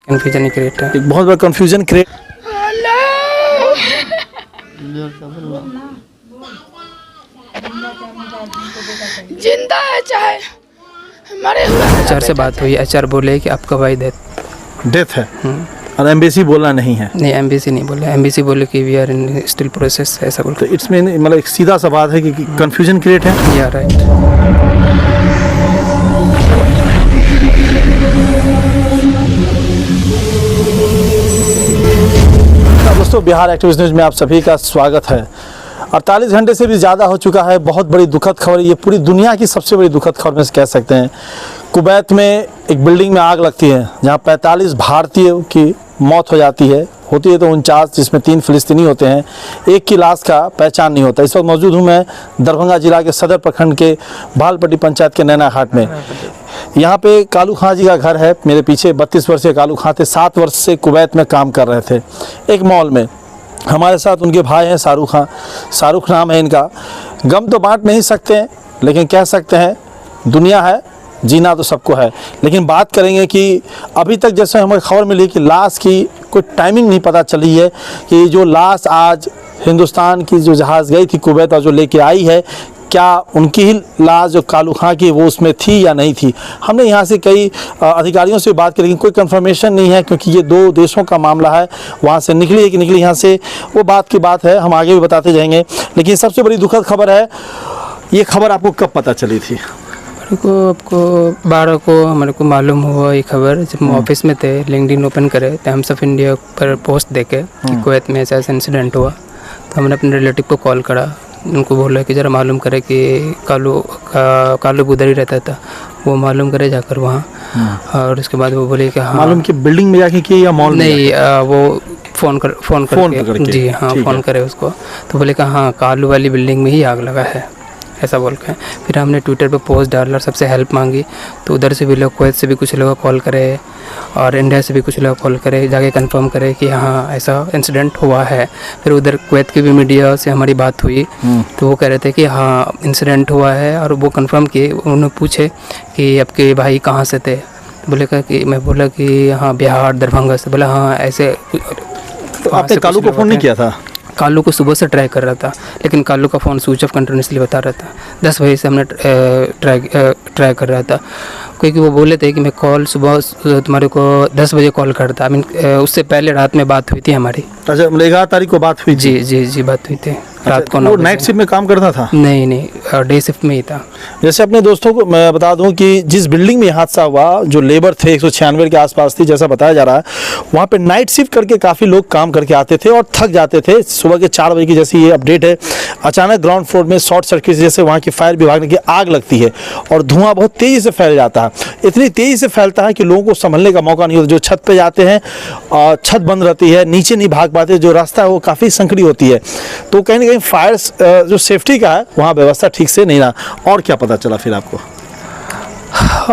Confusion ही create है। एक बहुत बड़ा कन्फ्यूजन क्रिएट। जिंदा है चाहे मरे हुए। एचआर से बात हुई, एचआर बोले कि आपका भाई डेथ है और एम्बेसी बोलना नहीं है। नहीं, एमबीसी नहीं बोले, एमबीसी बोले कि we are in still process, ऐसा बोल। तो इट्स मीन मतलब एक सीधा सा बात है कि कन्फ्यूजन क्रिएट है। या राइट। दोस्तों, बिहार एक्टिविस्ट न्यूज़ में आप सभी का स्वागत है। 48 घंटे से भी ज़्यादा हो चुका है। बहुत बड़ी दुखद खबर, ये पूरी दुनिया की सबसे बड़ी दुखद खबर में से कह सकते हैं। कुवैत में एक बिल्डिंग में आग लगती है जहां 45 भारतीयों की मौत हो जाती है। होती है तो 49, जिसमें 3 फिलिस्तीनी होते हैं। एक की लाश का पहचान नहीं होता। इस वक्त मौजूद हूँ मैं दरभंगा जिला के सदर प्रखंड के भालपट्टी पंचायत के नैना घाट में। यहाँ पे कालू खां जी का घर है। मेरे पीछे 32 वर्षीय कालू खां थे। 7 वर्ष से कुवैत में काम कर रहे थे एक मॉल में। हमारे साथ उनके भाई हैं शाहरुख खां, शाहरुख नाम है इनका। गम तो बांट नहीं सकते हैं, लेकिन कह सकते हैं दुनिया है, जीना तो सबको है। लेकिन बात करेंगे कि अभी तक जैसे हमें खबर मिली कि लाश की कोई टाइमिंग नहीं पता चली है कि जो लाश आज हिंदुस्तान की जो जहाज़ गई थी कुवैत और जो लेके आई है, क्या उनकी ही लाश जो कालू खां की वो उसमें थी या नहीं थी। हमने यहाँ से कई अधिकारियों से बात की, लेकिन कोई कंफर्मेशन नहीं है, क्योंकि ये 2 देशों का मामला है। वहाँ से निकली है कि निकली, यहाँ से वो बात की बात है, हम आगे भी बताते जाएंगे। लेकिन सबसे बड़ी दुखद खबर है, ये खबर आपको कब पता चली थी? आपको 12 को हमारे को मालूम हुआ ये खबर। जब हम ऑफिस में थे, लिंक्डइन ओपन करे, टाइम्स ऑफ इंडिया पर पोस्ट देखे कि कुवैत में ऐसा इंसिडेंट हुआ, तो हमने अपने रिलेटिव को कॉल करा। उनको बोला कि ज़रा मालूम करे कि कालू उधर ही रहता था, वो मालूम करे जाकर वहाँ। और उसके बाद वो बोले कि हाँ मालूम कि बिल्डिंग में जाके किए या मॉल में? नहीं, वो फ़ोन करके जी हाँ फ़ोन करे उसको, तो बोले कि हाँ कालू वाली बिल्डिंग में ही आग लगा है, ऐसा बोल के। फिर हमने ट्विटर पे पोस्ट डाला, सबसे हेल्प मांगी, तो उधर से भी लोग, कुवैत से भी कुछ लोग कॉल करे और इंडिया से भी कुछ लोग कॉल करे, जाके कंफर्म करे कि हाँ ऐसा इंसिडेंट हुआ है। फिर उधर कुवैत की भी मीडिया से हमारी बात हुई, तो वो कह रहे थे कि हाँ इंसिडेंट हुआ है, और वो कंफर्म किए। उन्होंने पूछे कि आपके भाई कहाँ से थे, बोले कि मैं बोला कि हाँ बिहार दरभंगा से। बोला हाँ ऐसे। तो आपने कालू को फ़ोन नहीं किया था? कालू को सुबह से ट्राई कर रहा था, लेकिन कालू का फ़ोन स्विच ऑफ कंटिन्यूसली बता रहा था। 10 बजे से हमने ट्राई कर रहा था, क्योंकि वो बोले थे कि मैं कॉल सुबह तुम्हारे को 10 बजे कॉल करता। आई मीन उससे पहले रात में बात हुई थी हमारी। अच्छा, 11 तारीख को बात हुई? जी बात हुई थी रात को। वो नाइट शिफ्ट में काम करता था? नहीं, डे शिफ्ट में ही था। जैसे अपने दोस्तों को मैं बता दूं कि जिस बिल्डिंग में हादसा हुआ, जो लेबर थे 196 के आसपास थी, जैसा बताया जा रहा है, वहाँ पे नाइट शिफ्ट करके काफ़ी लोग काम करके आते थे और थक जाते थे। सुबह के 4 बजे की जैसी ये अपडेट है, अचानक ग्राउंड फ्लोर में शॉर्ट सर्किट जैसे वहाँ की फायर विभाग ने की आग लगती है और धुआं बहुत तेज़ी से फैल जाता है। इतनी तेज़ी से फैलता है कि लोगों को संभलने का मौका नहीं होता। जो छत पर जाते हैं, छत बंद रहती है, नीचे नहीं भाग पाते, जो रास्ता है वो काफ़ी संकरी होती है। तो कहीं ना कहीं फायर जो सेफ्टी का है वहाँ व्यवस्था ठीक से नहीं रहा। और क्या पता चला फिर आपको?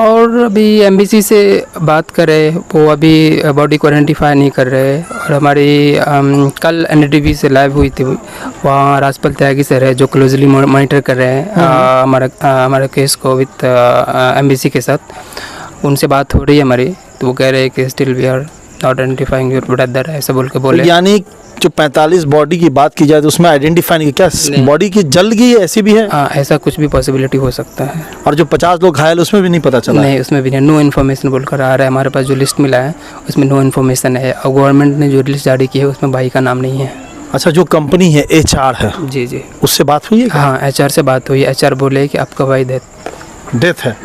और अभी एमबीसी से बात करें, वो अभी बॉडी को आइडेंटिफाई नहीं कर रहे। और हमारी कल एनडीटीवी से लाइव हुई थी, वहाँ राजपाल त्यागी सर है जो क्लोजली मॉनिटर कर रहे हैं हमारे केस को विद एमबीसी के साथ। उनसे बात हो रही है हमारी, तो वो कह रहे हैं कि still we are not identifying your brother, ऐसा बोल के बोले। यानी जो 45 बॉडी की बात की जाए तो उसमें आइडेंटिफाई नहीं, क्या बॉडी की जल गई है, ऐसी भी है? हाँ, ऐसा कुछ भी पॉसिबिलिटी हो सकता है। और जो 50 लोग घायल उसमें भी नहीं पता चला? नहीं, उसमें भी नहीं, नो इन्फॉर्मेशन बोलकर आ रहा है। हमारे पास जो लिस्ट मिला है उसमें नो इन्फॉर्मेशन है, और गवर्नमेंट ने जो लिस्ट जारी की है उसमें भाई का नाम नहीं है। अच्छा, जो कंपनी है HR है, जी उससे बात हुई है? हाँ, HR से बात हुई। HR बोले कि आपका भाई डेथ है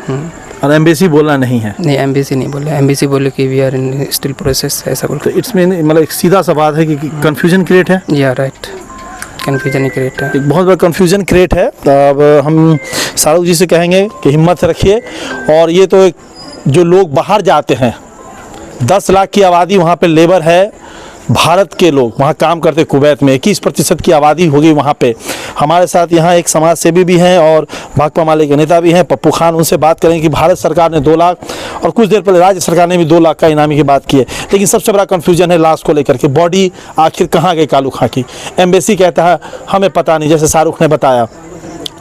और एम्बेसी बोलना नहीं है? नहीं, एमबीसी नहीं बोले, एमबीसी बोले कि we are in still process, ऐसा बोल। तो इट्स मीन मतलब एक सीधा सा बात है कि कन्फ्यूजन क्रिएट है। या राइट, कन्फ्यूजन ही क्रिएट है। एक बहुत बड़ा कन्फ्यूजन क्रिएट है। अब हम शाहरुख जी से कहेंगे कि हिम्मत रखिए। और ये तो एक जो लोग बाहर जाते हैं, 10 लाख की आबादी वहाँ पे लेबर है, भारत के लोग वहाँ काम करते। कुवैत में 21% की आबादी होगी वहाँ पे। हमारे साथ यहाँ एक समाज सेवी भी हैं और भाकपा माले के नेता भी हैं, पप्पू खान। उनसे बात करेंगे कि भारत सरकार ने 2 लाख और कुछ देर पहले राज्य सरकार ने भी 2 लाख का इनामी की बात की है। लेकिन सबसे बड़ा कन्फ्यूजन है लाश को लेकर के, बॉडी आखिर कहाँ गई कालू खां की। एम्बेसी कहता है हमें पता नहीं, जैसे शाहरुख ने बताया।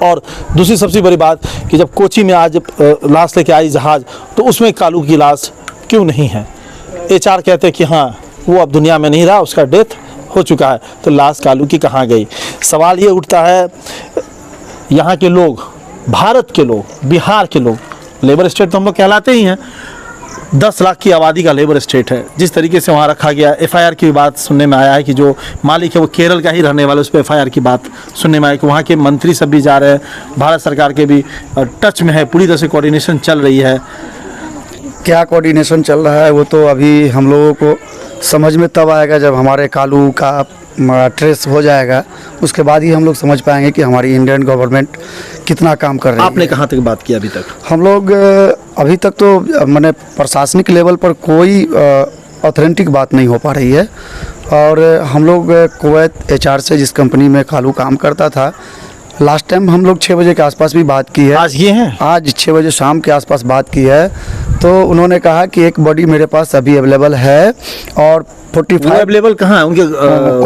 और दूसरी सबसे बड़ी बात कि जब कोची में आज लाश लेके आई जहाज़, तो उसमें कालू की लाश क्यों नहीं है? HR कहते हैं कि हाँ वो अब दुनिया में नहीं रहा, उसका डेथ हो चुका है, तो लाश कालू की कहाँ गई। सवाल ये उठता है, यहाँ के लोग, भारत के लोग, बिहार के लोग, लेबर स्टेट तो हम लोग कहलाते ही हैं, 10 लाख की आबादी का लेबर स्टेट है। जिस तरीके से वहाँ रखा गया, FIR की बात सुनने में आया है कि जो मालिक है वो केरल का ही रहने वाला, उस पर FIR की बात सुनने में आया कि वहाँ के मंत्री सब भी जा रहे हैं, भारत सरकार के भी टच में है, पूरी तरह से कोऑर्डिनेशन चल रही है। क्या कोऑर्डिनेशन चल रहा है वो तो अभी हम लोगों को समझ में तब आएगा जब हमारे कालू का ट्रेस हो जाएगा, उसके बाद ही हम लोग समझ पाएंगे कि हमारी इंडियन गवर्नमेंट कितना काम कर रही है। आपने कहाँ तक बात किया अभी तक? हम लोग अभी तक तो मैंने प्रशासनिक लेवल पर कोई ऑथेंटिक बात नहीं हो पा रही है। और हम लोग कुवैत HR से, जिस कंपनी में कालू काम करता था, लास्ट टाइम हम लोग 6 बजे के आसपास भी बात की है। आज ये हैं? आज 6 बजे शाम के आसपास बात की है, तो उन्होंने कहा कि एक बॉडी मेरे पास अभी अवेलेबल है और 45 अवेलेबल कहाँ है उनके?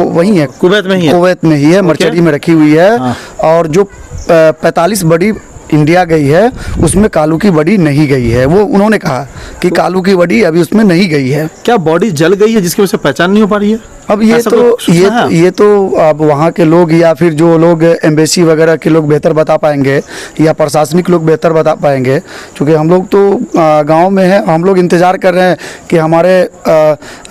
वही है, कुवैत में ही है। कुवैत में ही है, मर्चरी में रखी हुई है। हाँ। और जो 45 बॉडी इंडिया गई है उसमें कालू की बॉडी नहीं गई है। वो उन्होंने कहा कि कालू की बॉडी अभी उसमें नहीं गई है। क्या बॉडी जल गई है जिसकी वजह से पहचान नहीं हो पा रही है? अब ये तो अब वहाँ के लोग या फिर जो लोग एम्बेसी वगैरह के लोग बेहतर बता पाएंगे या प्रशासनिक लोग बेहतर बता पाएंगे, क्योंकि हम लोग तो गांव में हैं। हम लोग इंतज़ार कर रहे हैं कि हमारे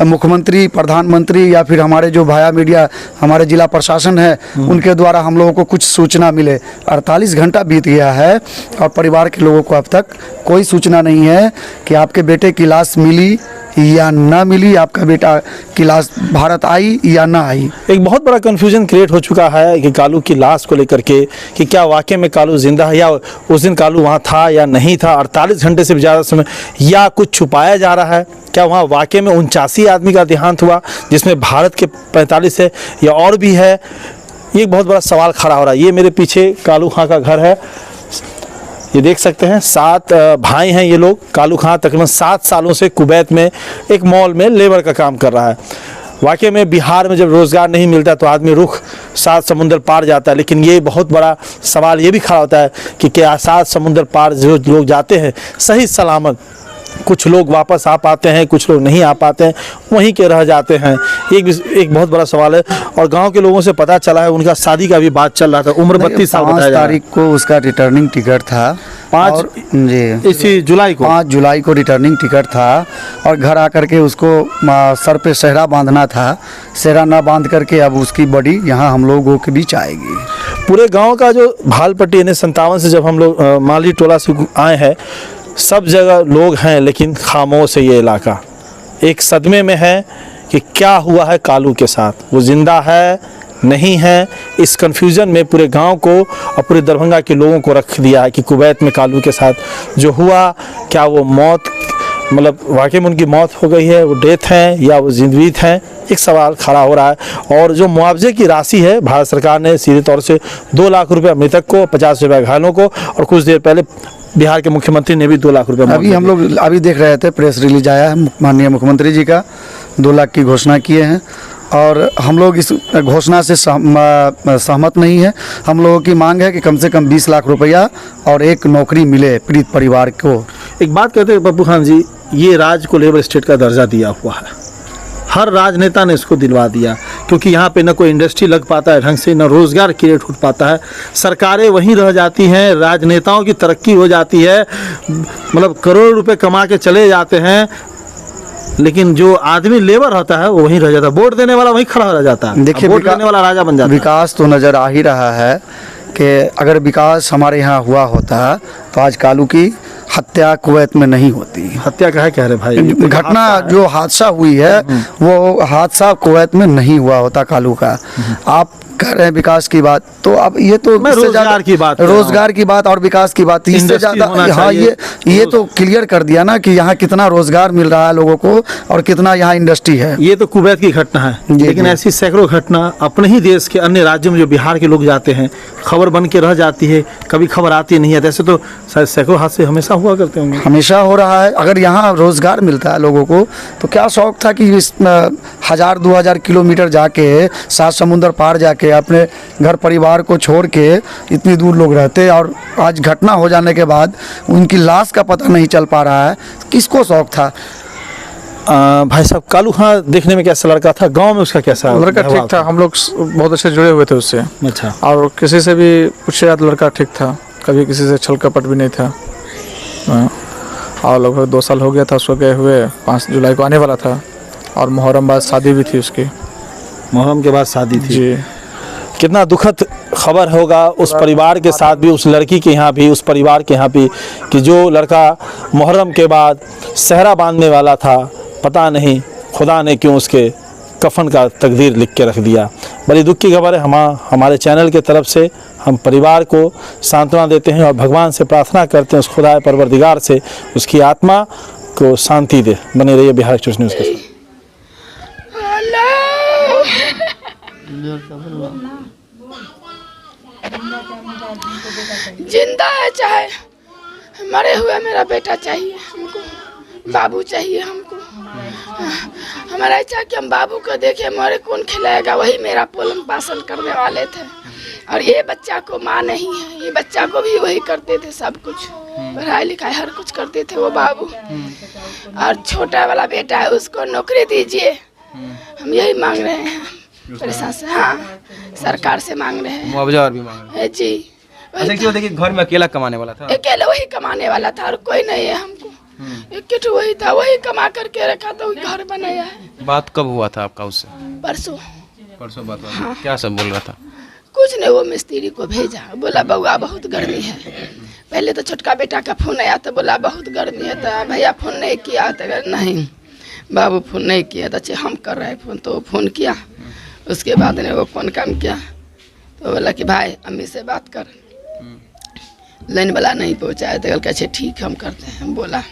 मुख्यमंत्री, प्रधानमंत्री या फिर हमारे जो भाया मीडिया, हमारे जिला प्रशासन है, उनके द्वारा हम लोगों को कुछ सूचना मिले। 48 घंटा बीत गया है और परिवार के लोगों को अब तक कोई सूचना नहीं है कि आपके बेटे की लाश मिली या ना मिली, आपका बेटा की लाश भारत आई या ना आई। एक बहुत बड़ा कंफ्यूजन क्रिएट हो चुका है कि कालू की लाश को लेकर के, कि क्या वाकई में कालू जिंदा है या उस दिन कालू वहाँ था या नहीं था, 48 घंटे से भी ज़्यादा समय, या कुछ छुपाया जा रहा है। क्या वहाँ वाकई में 79 आदमी का देहांत हुआ जिसमें भारत के 45 है या और भी है? ये एक बहुत बड़ा सवाल खड़ा हो रहा है। ये मेरे पीछे कालू खां का घर है, ये देख सकते हैं। 7 भाई हैं ये लोग। कालू खां तकरीबन 7 सालों से कुवैत में एक मॉल में लेबर का काम कर रहा है। वाकई में बिहार में जब रोज़गार नहीं मिलता तो आदमी रुख 7 समुंदर पार जाता है, लेकिन ये बहुत बड़ा सवाल ये भी खड़ा होता है कि क्या 7 समुंदर पार जो लोग जाते हैं सही सलामत, कुछ लोग वापस आ पाते हैं, कुछ लोग नहीं आ पाते हैं, वहीं के रह जाते हैं। एक बहुत बड़ा सवाल है। और गांव के लोगों से पता चला है उनका शादी का भी बात चल रहा था, उम्र 32 साल बताया जा रहा है। 5 तारीख को उसका रिटर्निंग टिकट था। 5 जी, इसी जुलाई को 5 जुलाई को रिटर्निंग टिकट था और घर आकर के उसको सर पे सेहरा बांधना था। सेहरा ना बांध करके अब उसकी बॉडी यहाँ हम लोगों के बीच आएगी। पूरे गाँव का जो भालपट्टी यानी 57 से जब हम लोग माली टोला से आए हैं, सब जगह लोग हैं लेकिन खामोश है। ये इलाका एक सदमे में है कि क्या हुआ है कालू के साथ, वो जिंदा है नहीं है। इस कन्फ्यूज़न में पूरे गांव को और पूरे दरभंगा के लोगों को रख दिया है कि कुवैत में कालू के साथ जो हुआ, क्या वो मौत, मतलब वाकई में उनकी मौत हो गई है, वो डेथ है या वो जीवित हैं, एक सवाल खड़ा हो रहा है। और जो मुआवजे की राशि है, भारत सरकार ने सीधे तौर से 2 लाख रुपये मृतक को, 50 रुपये घायलों को, और कुछ देर पहले बिहार के मुख्यमंत्री ने भी 2 लाख रुपये। अभी हम लोग अभी देख रहे थे, प्रेस रिलीज आया है, माननीय मुख्यमंत्री जी का 2 लाख की घोषणा किए हैं और हम लोग इस घोषणा से सहमत नहीं है। हम लोगों की मांग है कि कम से कम 20 लाख रुपया और एक नौकरी मिले पीड़ित परिवार को। एक बात कहते हैं पप्पू खान जी, ये राज्य को लेबर स्टेट का दर्जा दिया हुआ है, हर राजनेता ने इसको दिलवा दिया, क्योंकि यहाँ पे न कोई इंडस्ट्री लग पाता है ढंग से, न रोज़गार क्रिएट हो पाता है, सरकारें वहीं रह जाती हैं, राजनेताओं की तरक्की हो जाती है, मतलब करोड़ रुपए कमा के चले जाते हैं, लेकिन जो आदमी लेबर होता है वो वहीं रह जाता है, वोट देने वाला वहीं खड़ा रह जाता है। देखिए, वोट देने वाला राजा बन जाता है। विकास तो नज़र आ ही रहा है कि अगर विकास हमारे यहाँ हुआ होता तो आज कालू की हत्या कुवैत में नहीं होती। हत्या का है कह रहे भाई, घटना जो हादसा हुई है वो हादसा कुवैत में नहीं हुआ होता कालू का। आप कर रहे हैं विकास की बात, तो अब ये तो रोजगार की बात, रोजगार की बात और विकास की बात, इससे ज्यादा हाँ ये तो क्लियर कर दिया ना कि यहाँ कितना रोजगार मिल रहा है लोगों को और कितना यहाँ इंडस्ट्री है। ये तो कुवैत की घटना है, लेकिन ऐसी सैकड़ों घटना अपने ही देश के अन्य राज्यों में जो बिहार के लोग जाते हैं, खबर बन के रह जाती है, कभी खबर आती नहीं है। ऐसे तो सैकड़ों हादसे हमेशा हुआ करते होंगे। हमेशा हो रहा है। अगर यहाँ रोजगार मिलता है लोगों को तो क्या शौक था कि 1000-2000 किलोमीटर जाके 7 समुंदर पार जाके अपने घर परिवार को छोड़ के इतनी दूर लोग रहते, और आज घटना हो जाने के बाद उनकी लाश का पता नहीं चल पा रहा है। किसको शौक था? भाई साहब कालू खां देखने में कैसा लड़का था, गांव में उसका कैसा लड़का व्यवहार ठीक था, हम लोग बहुत अच्छे जुड़े हुए थे उससे। अच्छा। और किसी से भी पूछे याद लड़का ठीक था, कभी किसी से छल कपट भी नहीं था। हाँ। और लगभग 2 साल हो गया था उसको गए हुए, 5 जुलाई को आने वाला था। और मुहर्रम बाद शादी भी थी उसकी। मुहर्रम के बाद शादी थी जी। कितना दुखद खबर होगा उस परिवार के साथ भी, उस लड़की के यहाँ भी, उस परिवार के यहाँ भी, कि जो लड़का मुहर्रम के बाद सेहरा बांधने वाला था, पता नहीं खुदा ने क्यों उसके कफन का तकदीर लिख के रख दिया। बड़ी दुख की खबर है। हमारे चैनल के तरफ से हम परिवार को सांत्वना देते हैं और भगवान से प्रार्थना करते हैं उस खुदा परवरदिगार से उसकी आत्मा को शांति दे। बने रहिए बिहार एक्सप्रेस न्यूज़ के साथ। जिंदा है चाहे मरे हुए, मेरा बेटा चाहिए हमको, बाबू चाहिए हमको। हमारा इच्छा कि हम बाबू को देखे, मरे कौन खिलाएगा, वही मेरा पोलन पालन करने वाले थे। और ये बच्चा को माँ नहीं है, ये बच्चा को भी वही करते थे, सब कुछ पढ़ाई लिखाई हर कुछ करते थे वो बाबू। और छोटा वाला बेटा है, उसको नौकरी दीजिए, हम यही मांग रहे हैं परेशान से। हाँ, सरकार से मांग रहे हैं मुआवजा और भी मांग रहे हैं जी। हैं। क्यों देखिए घर में अकेला कमाने वाला था, अकेले वही कमाने वाला था और कोई नहीं है हमको। एक वही था, वही कमा करके रखा था, वही घर बनाया है। बात कब हुआ था आपका उससे? परसों बात हुआ था। क्या सब बोल रहा था? कुछ नहीं, वो मिस्त्री को भेजा, बोला बउआ बहुत गर्मी है। पहले तो छोटका बेटा का फोन आया तो बोला बहुत गर्मी है, तो भैया फोन नहीं किया, तो नहीं बाबू फोन नहीं किया, तो अच्छा हम कर रहे फोन, तो फोन किया। उसके बाद ने वो फोन काम किया तो बोला कि भाई अम्मी से बात कर, लाइन वाला नहीं पहुँचाया, तो बोला अच्छा ठीक हम करते हैं। बोला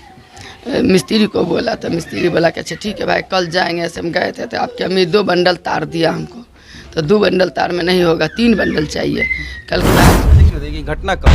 मिस्त्री को बोला तो मिस्त्री बोला कि अच्छा ठीक है भाई कल जाएंगे। ऐसे हम गए थे तो आपकी अम्मी 2 बंडल तार दिया हमको, तो 2 बंडल तार में नहीं होगा, 3 बंडल चाहिए। कल देखिए घटना कब